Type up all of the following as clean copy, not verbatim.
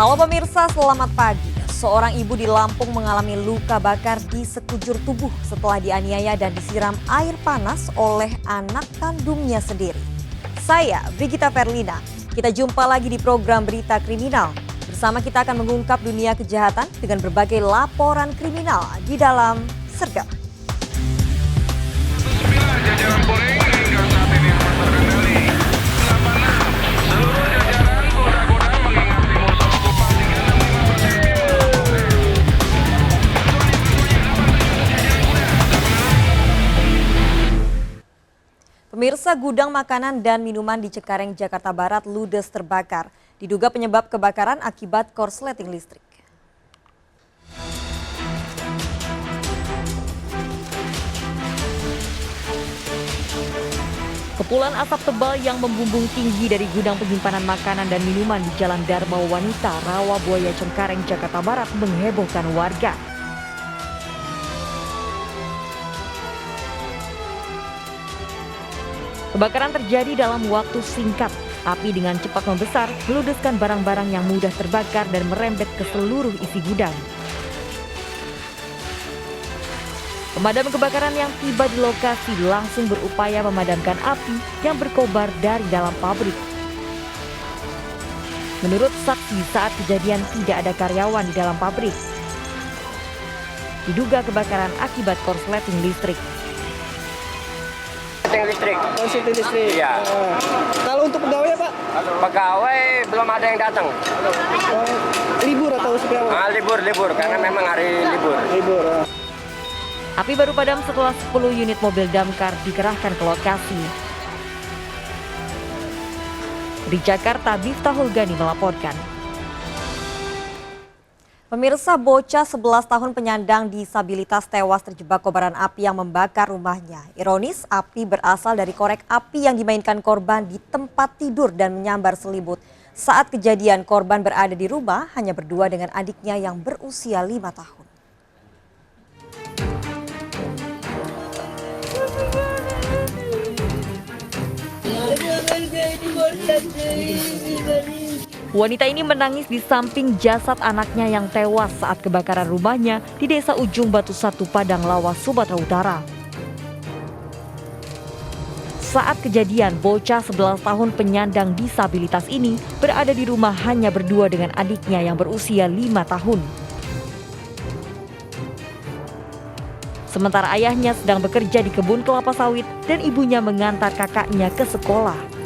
Halo pemirsa, selamat pagi. Seorang ibu di Lampung mengalami luka bakar di sekujur tubuh setelah dianiaya dan disiram air panas oleh anak kandungnya sendiri. Saya, Brigita Perlina. Kita jumpa lagi di program Berita Kriminal. Bersama kita akan mengungkap dunia kejahatan dengan berbagai laporan kriminal di dalam Sergap. Jajaran Polri hingga saat ini aman terkendali. 86 seluruh jajaran Polda mengingati musuh okupasi 65%. Pemirsa, gudang makanan dan minuman di Cengkareng, Jakarta Barat ludes terbakar. Diduga penyebab kebakaran akibat korsleting listrik. Kepulan asap tebal yang membumbung tinggi dari gudang penyimpanan makanan dan minuman di Jalan Dharma Wanita, Rawabuaya, Cengkareng, Jakarta Barat menghebohkan warga. Kebakaran terjadi dalam waktu singkat. Api dengan cepat membesar, meludeskan barang-barang yang mudah terbakar dan merembet ke seluruh isi gudang. Pemadam kebakaran yang tiba di lokasi langsung berupaya memadamkan api yang berkobar dari dalam pabrik. Menurut saksi, saat kejadian tidak ada karyawan di dalam pabrik. Diduga kebakaran akibat korsleting listrik. Listrik. Korsleting listrik. Iya. Kalau untuk pegawai Pak? Pegawai belum ada yang datang. Libur atau seperti apa? Libur karena memang hari libur. Libur. Api baru padam setelah 10 unit mobil damkar dikerahkan ke lokasi. Di Jakarta, Miftahul Gani melaporkan. Pemirsa, bocah 11 tahun penyandang disabilitas tewas terjebak kobaran api yang membakar rumahnya. Ironis, api berasal dari korek api yang dimainkan korban di tempat tidur dan menyambar selimut. Saat kejadian, korban berada di rumah hanya berdua dengan adiknya yang berusia 5 tahun. Wanita ini menangis di samping jasad anaknya yang tewas saat kebakaran rumahnya di Desa Ujung Batu 1, Padang Lawas, Sumatera Utara. Saat kejadian, bocah 11 tahun penyandang disabilitas ini berada di rumah hanya berdua dengan adiknya yang berusia 5 tahun. Sementara ayahnya sedang bekerja di kebun kelapa sawit dan ibunya mengantar kakaknya ke sekolah.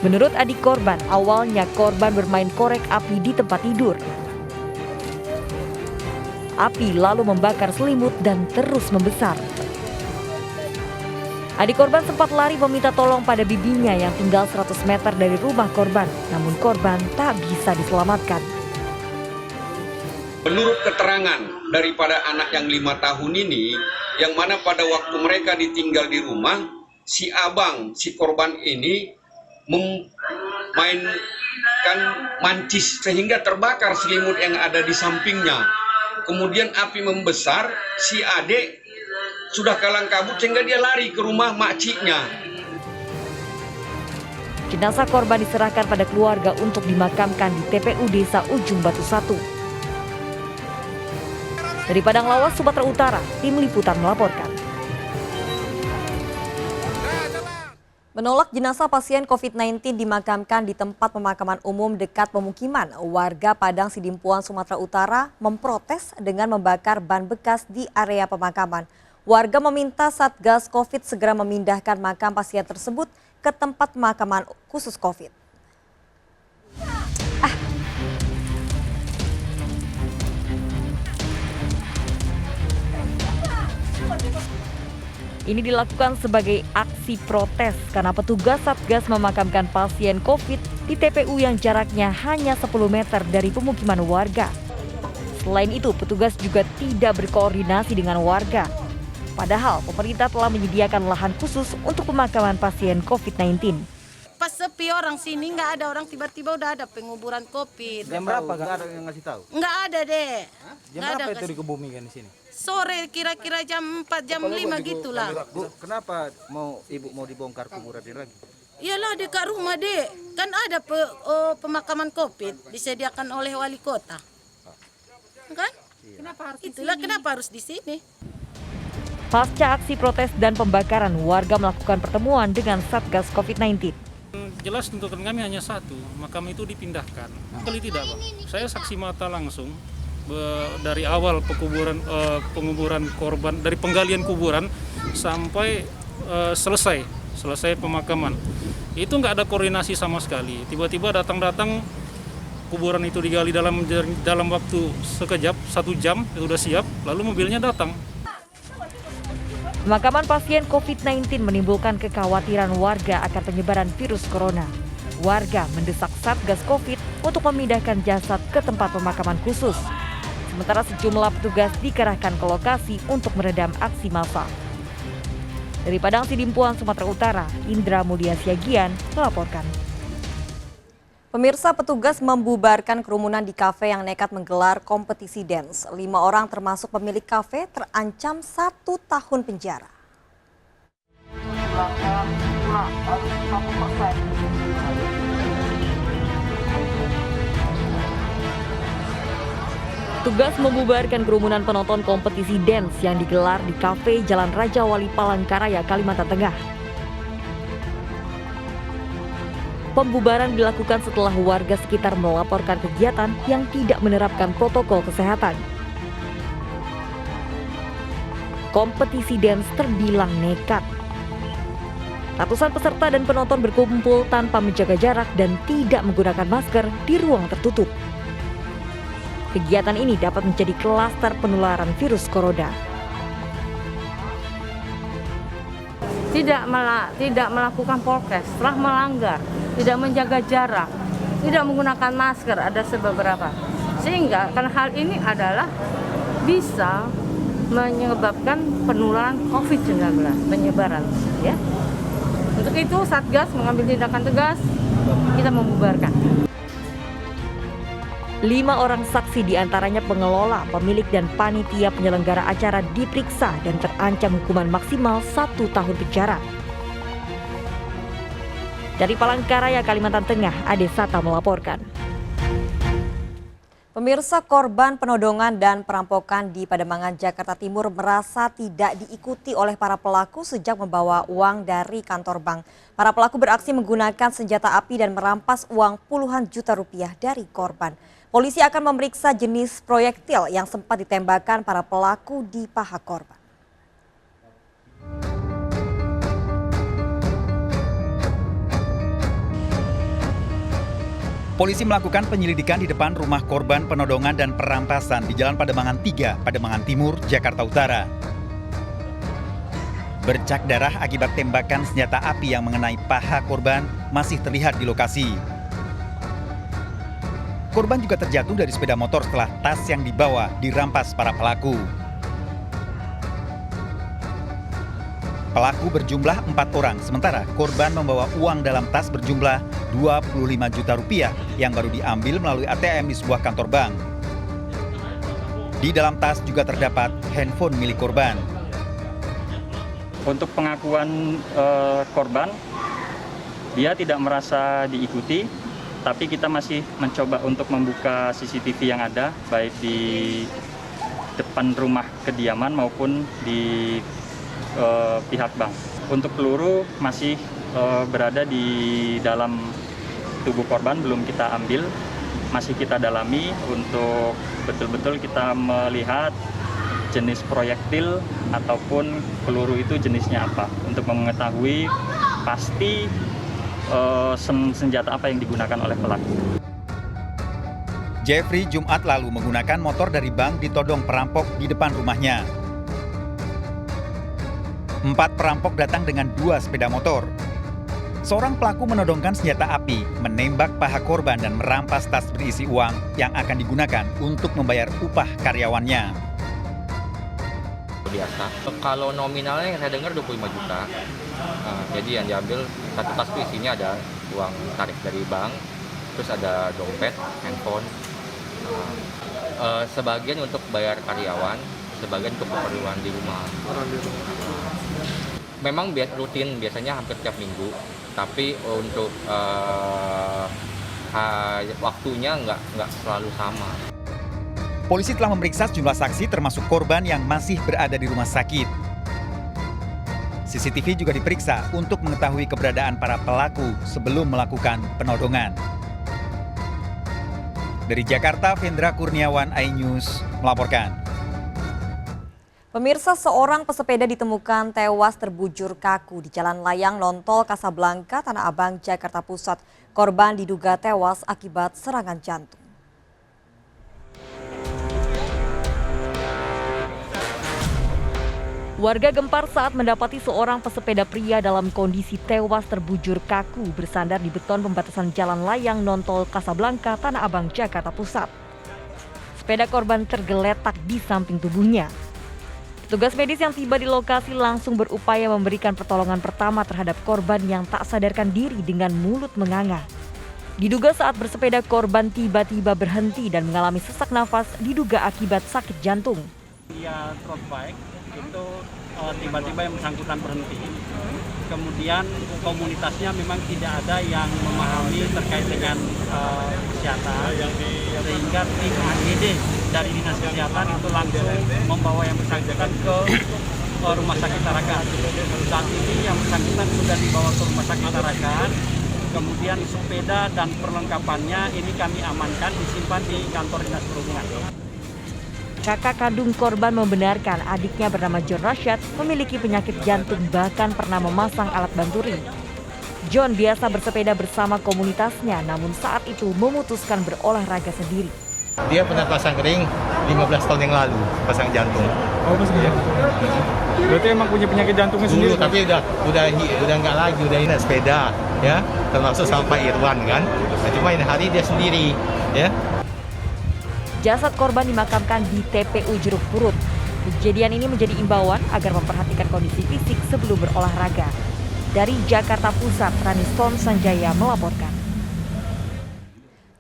Menurut adik korban, awalnya korban bermain korek api di tempat tidur. Api lalu membakar selimut dan terus membesar. Adik korban sempat lari meminta tolong pada bibinya yang tinggal 100 meter dari rumah korban, namun korban tak bisa diselamatkan. Menurut keterangan daripada anak yang 5 tahun ini, yang mana pada waktu mereka ditinggal di rumah, si abang, si korban ini memainkan mancis sehingga terbakar selimut yang ada di sampingnya. Kemudian api membesar, si adik sudah kalang kabut sehingga dia lari ke rumah makciknya. Jenazah korban diserahkan pada keluarga untuk dimakamkan di TPU Desa Ujung Batu 1. Dari Padang Lawas, Sumatera Utara, tim liputan melaporkan. Menolak jenazah pasien COVID-19 dimakamkan di tempat pemakaman umum dekat pemukiman, warga Padang Sidimpuan, Sumatera Utara memprotes dengan membakar ban bekas di area pemakaman. Warga meminta Satgas COVID segera memindahkan makam pasien tersebut ke tempat pemakaman khusus COVID. Ini dilakukan sebagai aksi protes karena petugas Satgas memakamkan pasien COVID di TPU yang jaraknya hanya 10 meter dari pemukiman warga. Selain itu, petugas juga tidak berkoordinasi dengan warga. Padahal pemerintah telah menyediakan lahan khusus untuk pemakaman pasien COVID-19. Pas sepi orang sini, nggak ada orang, tiba-tiba udah ada penguburan COVID. Jam berapa? Nggak ada yang ngasih tahu? Nggak ada deh. Jam berapa itu dikebumikan di sini? Sore kira-kira jam 4, jam 5 gitulah. Bu, kenapa ibu mau dibongkar kuburan ini lagi? Iyalah dekat rumah dek. Kan ada pemakaman COVID disediakan oleh wali kota. Kan? Kenapa harus di sini? Pasca aksi protes dan pembakaran, warga melakukan pertemuan dengan Satgas COVID-19. Jelas tuntutan kami hanya satu, makam itu dipindahkan. Kali tidak, Bang. Saya saksi mata langsung dari awal penguburan korban, dari penggalian kuburan sampai selesai pemakaman. Itu nggak ada koordinasi sama sekali. Tiba-tiba datang kuburan itu digali dalam waktu sekejap, 1 jam, itu sudah siap, lalu mobilnya datang. Pemakaman pasien COVID-19 menimbulkan kekhawatiran warga akan penyebaran virus corona. Warga mendesak Satgas COVID untuk memindahkan jasad ke tempat pemakaman khusus. Sementara sejumlah petugas dikerahkan ke lokasi untuk meredam aksi massa. Dari Padang Sidimpuan, Sumatera Utara, Indra Mulia Siagian melaporkan. Pemirsa, petugas membubarkan kerumunan di kafe yang nekat menggelar kompetisi dance. 5 orang termasuk pemilik kafe terancam 1 tahun penjara. Petugas membubarkan kerumunan penonton kompetisi dance yang digelar di kafe Jalan Raja Wali Palangkaraya, Kalimantan Tengah. Pembubaran dilakukan setelah warga sekitar melaporkan kegiatan yang tidak menerapkan protokol kesehatan. Kompetisi dance terbilang nekat. Ratusan peserta dan penonton berkumpul tanpa menjaga jarak dan tidak menggunakan masker di ruang tertutup. Kegiatan ini dapat menjadi klaster penularan virus corona. Tidak melakukan prokes, telah melanggar, tidak menjaga jarak, tidak menggunakan masker, ada beberapa. Sehingga karena hal ini adalah bisa menyebabkan penularan COVID-19, penyebaran. Ya. Untuk itu Satgas mengambil tindakan tegas, kita membubarkan. 5 orang saksi diantaranya pengelola, pemilik dan panitia penyelenggara acara diperiksa dan terancam hukuman maksimal 1 tahun penjara. Dari Palangkaraya, Kalimantan Tengah, Ade Sata melaporkan. Pemirsa, korban penodongan dan perampokan di Pademangan, Jakarta Timur merasa tidak diikuti oleh para pelaku sejak membawa uang dari kantor bank. Para pelaku beraksi menggunakan senjata api dan merampas uang puluhan juta rupiah dari korban. Polisi akan memeriksa jenis proyektil yang sempat ditembakkan para pelaku di paha korban. Polisi melakukan penyelidikan di depan rumah korban penodongan dan perampasan di Jalan Pademangan 3, Pademangan Timur, Jakarta Utara. Bercak darah akibat tembakan senjata api yang mengenai paha korban masih terlihat di lokasi. Korban juga terjatuh dari sepeda motor setelah tas yang dibawa dirampas para pelaku. Pelaku berjumlah 4 orang, sementara korban membawa uang dalam tas berjumlah 25 juta rupiah yang baru diambil melalui ATM di sebuah kantor bank. Di dalam tas juga terdapat handphone milik korban. Untuk pengakuan korban, dia tidak merasa diikuti, tapi kita masih mencoba untuk membuka CCTV yang ada, baik di depan rumah kediaman maupun di pihak bank. Untuk peluru masih berada di dalam tubuh korban, belum kita ambil, masih kita dalami untuk betul-betul kita melihat jenis proyektil ataupun peluru itu jenisnya apa, untuk mengetahui pasti senjata apa yang digunakan oleh pelaku. Jeffrey Jumat lalu menggunakan motor dari bank ditodong perampok di depan rumahnya. 4 perampok datang dengan 2 sepeda motor. Seorang pelaku menodongkan senjata api, menembak paha korban dan merampas tas berisi uang yang akan digunakan untuk membayar upah karyawannya. Biasa. Kalau nominalnya yang saya dengar 25 juta. Jadi yang diambil satu tas itu isinya ada uang tarik dari bank, terus ada dompet, handphone. Sebagian untuk bayar karyawan, sebagian untuk keperluan di rumah. memang rutin, biasanya hampir tiap minggu, tapi untuk waktunya nggak selalu sama. Polisi telah memeriksa sejumlah saksi termasuk korban yang masih berada di rumah sakit. CCTV juga diperiksa untuk mengetahui keberadaan para pelaku sebelum melakukan penodongan. Dari Jakarta, Vendra Kurniawan, iNews melaporkan. Pemirsa, seorang pesepeda ditemukan tewas terbujur kaku di Jalan Layang Nontol Kasablanka, Tanah Abang, Jakarta Pusat. Korban diduga tewas akibat serangan jantung. Warga gempar saat mendapati seorang pesepeda pria dalam kondisi tewas terbujur kaku bersandar di beton pembatasan Jalan Layang Nontol Kasablanka, Tanah Abang, Jakarta Pusat. Sepeda korban tergeletak di samping tubuhnya. Petugas medis yang tiba di lokasi langsung berupaya memberikan pertolongan pertama terhadap korban yang tak sadarkan diri dengan mulut menganga. Diduga saat bersepeda korban tiba-tiba berhenti dan mengalami sesak nafas diduga akibat sakit jantung. Dia road bike itu tiba-tiba yang bersangkutan berhenti. Kemudian komunitasnya memang tidak ada yang memahami terkait dengan kesehatan, sehingga tim AGD dari Dinas Kesehatan itu langsung membawa yang bersangkutan ke Rumah Sakit Tarakan. Saat ini yang bersangkutan sudah dibawa ke Rumah Sakit Tarakan. Kemudian sepeda dan perlengkapannya ini kami amankan, disimpan di kantor Dinas Perhubungan. Kakak kandung korban membenarkan adiknya bernama John Rashad memiliki penyakit jantung, bahkan pernah memasang alat bantu ring. John biasa bersepeda bersama komunitasnya, namun saat itu memutuskan berolahraga sendiri. Dia pernah pasang ring 15 tahun yang lalu, pasang jantung. Oh, pasang jantung. Berarti emang punya penyakit jantungnya sendiri? Dulu, tapi udah nggak lagi, udah ini sepeda, ya, termasuk sampai Irwan kan. Nah, cuma ini hari dia sendiri, ya. Jasad korban dimakamkan di TPU Jeruk Purut. Kejadian ini menjadi imbauan agar memperhatikan kondisi fisik sebelum berolahraga. Dari Jakarta Pusat, Raniston Sanjaya melaporkan.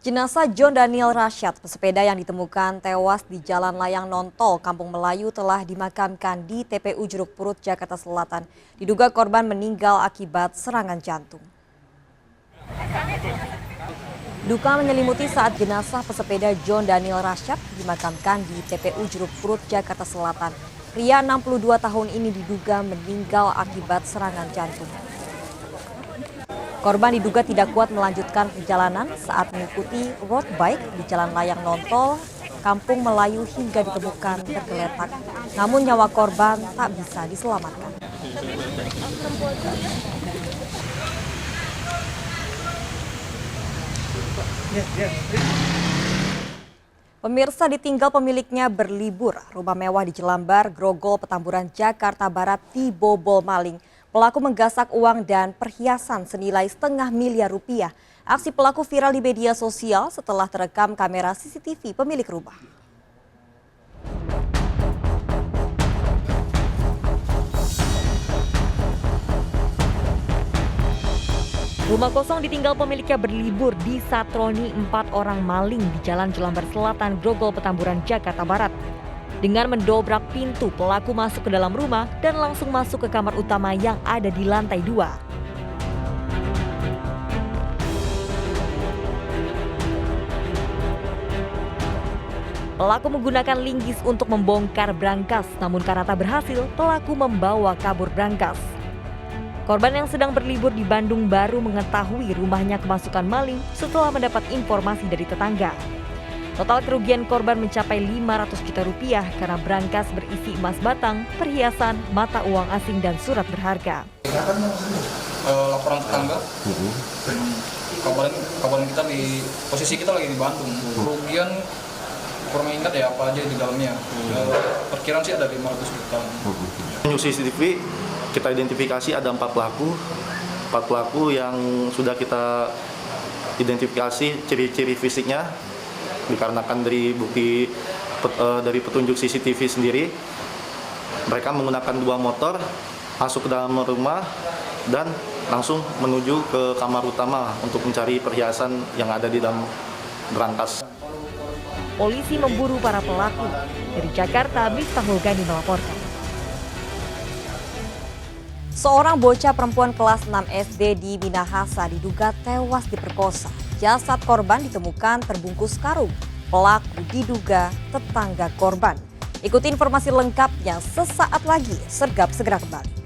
Jenazah John Daniel Rashad, pesepeda yang ditemukan tewas di Jalan Layang Nontol, Kampung Melayu, telah dimakamkan di TPU Jeruk Purut, Jakarta Selatan. Diduga korban meninggal akibat serangan jantung. Duka menyelimuti saat jenazah pesepeda John Daniel Rashad dimakamkan di TPU Jeruk Purut, Jakarta Selatan. Pria 62 tahun ini diduga meninggal akibat serangan jantung. Korban diduga tidak kuat melanjutkan perjalanan saat mengikuti road bike di Jalan Layang Nontol, Kampung Melayu hingga ditemukan tergeletak. Namun nyawa korban tak bisa diselamatkan. Pemirsa, ditinggal pemiliknya berlibur. Rumah mewah di Jelambar, Grogol, Petamburan, Jakarta Barat dibobol maling. Pelaku menggasak uang dan perhiasan senilai setengah miliar rupiah. Aksi pelaku viral di media sosial setelah terekam kamera CCTV pemilik rumah. Rumah kosong ditinggal pemiliknya berlibur di Satroni. 4 orang maling di Jalan Jelambar Selatan, Grogol, Petamburan, Jakarta Barat. Dengan mendobrak pintu, pelaku masuk ke dalam rumah dan langsung masuk ke kamar utama yang ada di lantai 2. Pelaku menggunakan linggis untuk membongkar brankas, namun karena tak berhasil, pelaku membawa kabur brankas. Korban yang sedang berlibur di Bandung baru mengetahui rumahnya kemasukan maling setelah mendapat informasi dari tetangga. Total kerugian korban mencapai 500 juta rupiah karena brankas berisi emas batang, perhiasan, mata uang asing, dan surat berharga. Laporan tetangga, kabarin kita di posisi kita lagi di Bandung. Kerugian kurang ingat ya apa aja di dalamnya. Perkiraan sih ada 500 juta. Menuju CCTV kita identifikasi ada 4 pelaku. 4 pelaku yang sudah kita identifikasi ciri-ciri fisiknya dikarenakan dari bukti dari petunjuk CCTV sendiri. Mereka menggunakan 2 motor masuk ke dalam rumah dan langsung menuju ke kamar utama untuk mencari perhiasan yang ada di dalam brankas. Polisi memburu para pelaku. Dari Jakarta, Miftahul Gani melaporkan. Seorang bocah perempuan kelas 6 SD di Minahasa diduga tewas diperkosa. Jasad korban ditemukan terbungkus karung. Pelaku diduga tetangga korban. Ikuti informasi lengkapnya sesaat lagi. Sergap segera kembali.